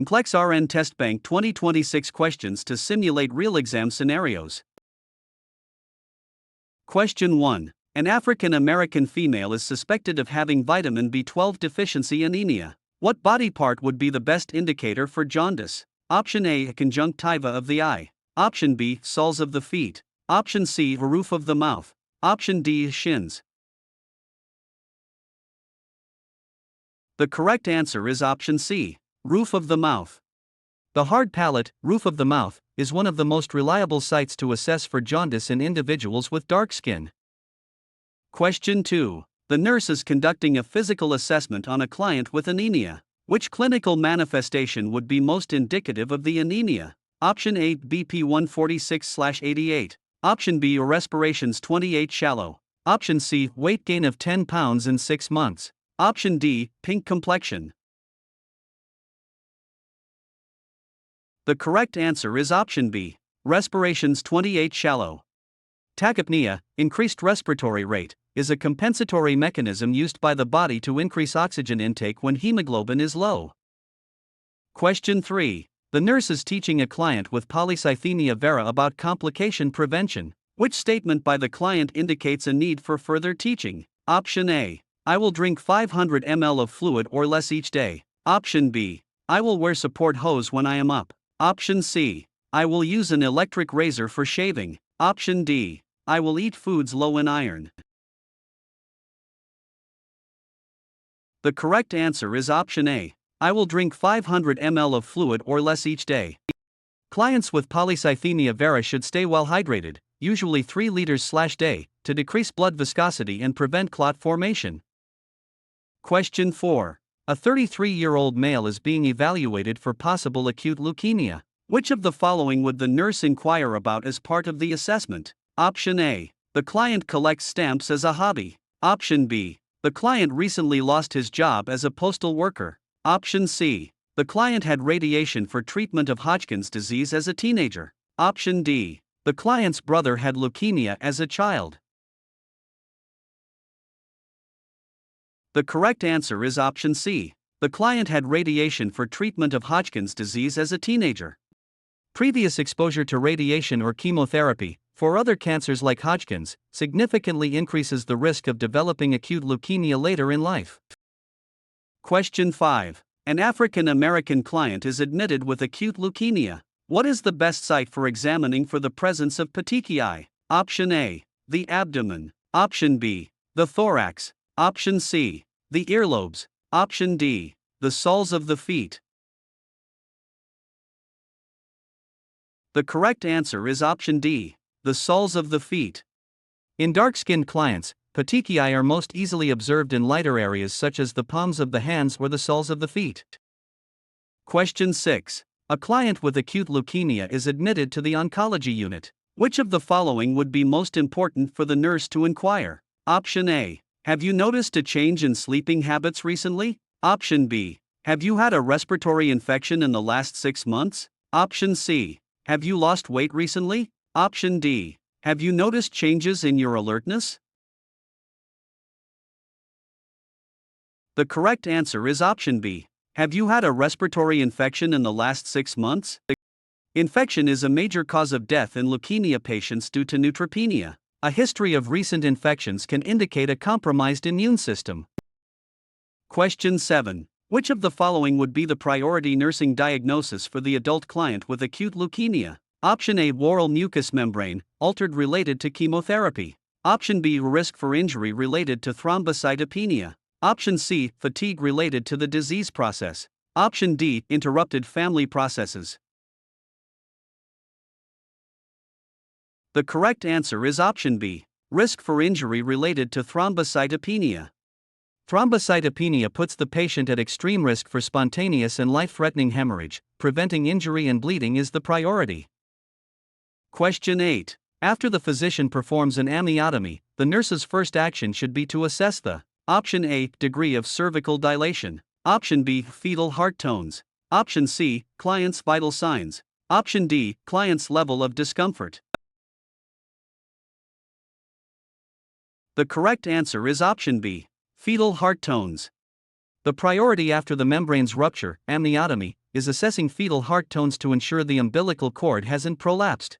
NCLEX RN Testbank 2026 questions to simulate real exam scenarios. Question 1. An African American female is suspected of having vitamin B12 deficiency anemia. What body part would be the best indicator for jaundice? Option A, conjunctiva of the eye. Option B, soles of the feet. Option C, roof of the mouth. Option D, shins. The correct answer is option C, roof of the mouth. The hard palate, roof of the mouth, is one of the most reliable sites to assess for jaundice in individuals with dark skin. Question 2. The nurse is conducting a physical assessment on a client with anemia. Which clinical manifestation would be most indicative of the anemia? Option A, BP 146/88. Option B, respirations 28 shallow. Option C, weight gain of 10 pounds in 6 months. Option D, pink complexion. The correct answer is option B, respirations 28 shallow. Tachypnea, increased respiratory rate, is a compensatory mechanism used by the body to increase oxygen intake when hemoglobin is low. Question 3. The nurse is teaching a client with polycythemia vera about complication prevention. Which statement by the client indicates a need for further teaching? Option A, I will drink 500 ml of fluid or less each day. Option B, I will wear support hose when I am up. Option C, I will use an electric razor for shaving. Option D, I will eat foods low in iron. The correct answer is option A, I will drink 500 ml of fluid or less each day. Clients with polycythemia vera should stay well hydrated, usually 3 liters/day, to decrease blood viscosity and prevent clot formation. Question 4. A 33-year-old male is being evaluated for possible acute leukemia. Which of the following would the nurse inquire about as part of the assessment? Option A, the client collects stamps as a hobby. Option B, the client recently lost his job as a postal worker. Option C, the client had radiation for treatment of Hodgkin's disease as a teenager. Option D, the client's brother had leukemia as a child. The correct answer is option C, the client had radiation for treatment of Hodgkin's disease as a teenager. Previous exposure to radiation or chemotherapy, for other cancers like Hodgkin's, significantly increases the risk of developing acute leukemia later in life. Question 5. An African American client is admitted with acute leukemia. What is the best site for examining for the presence of petechiae? Option A, the abdomen. Option B, the thorax. Option C, the earlobes. Option D, the soles of the feet. The correct answer is option D, the soles of the feet. In dark-skinned clients, petechiae are most easily observed in lighter areas such as the palms of the hands or the soles of the feet. Question 6. A client with acute leukemia is admitted to the oncology unit. Which of the following would be most important for the nurse to inquire? Option A, have you noticed a change in sleeping habits recently? Option B, have you had a respiratory infection in the last 6 months? Option C, have you lost weight recently? Option D, have you noticed changes in your alertness? The correct answer is option B, have you had a respiratory infection in the last 6 months? Infection is a major cause of death in leukemia patients due to neutropenia. A history of recent infections can indicate a compromised immune system. Question 7. Which of the following would be the priority nursing diagnosis for the adult client with acute leukemia? Option A, oral mucous membrane, altered related to chemotherapy. Option B, risk for injury related to thrombocytopenia. Option C, fatigue related to the disease process. Option D, interrupted family processes. The correct answer is option B, risk for injury related to thrombocytopenia. Thrombocytopenia puts the patient at extreme risk for spontaneous and life-threatening hemorrhage. Preventing injury and bleeding is the priority. Question 8. After the physician performs an amniotomy, the nurse's first action should be to assess the Option A, degree of cervical dilation. Option B, fetal heart tones. Option C, client's vital signs. Option D, client's level of discomfort. The correct answer is option B, fetal heart tones. The priority after the membrane's rupture, amniotomy, is assessing fetal heart tones to ensure the umbilical cord hasn't prolapsed.